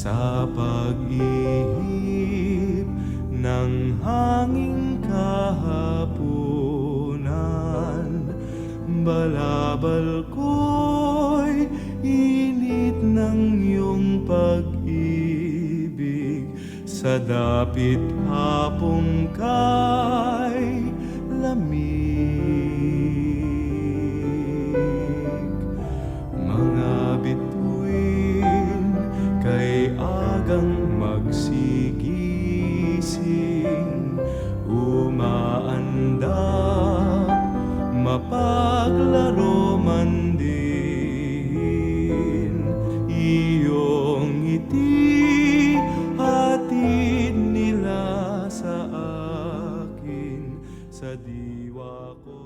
sa pag-ihip ng hanging kahapunan. Balabal ko'y init ng iyong pag-ibig, sa dapit hapong kay lamig. Mga bituin kay agang magsigising, umaandap, mapaglaro man din. Iyong ngiti hatid nila sa akin, sa diwa ko.